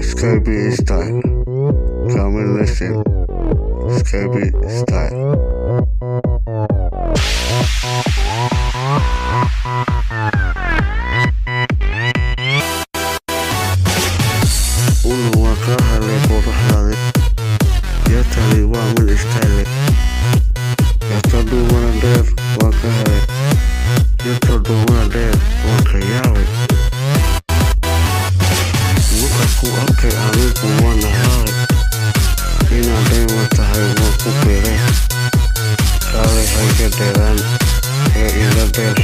Skype style. Come and listen. Skype style. Uno waa ka helay quruxdaada, yaa tali waa mid istayle. Yarta dhuumana dheer waa ka helay, yarta dhuumana dheer waa ka yaabay. Markaad ku arkay anigu waan ahaaday, inaad dayma tahay waan ku fiiray. Kaalay hayga dheeraan ee ila dheer.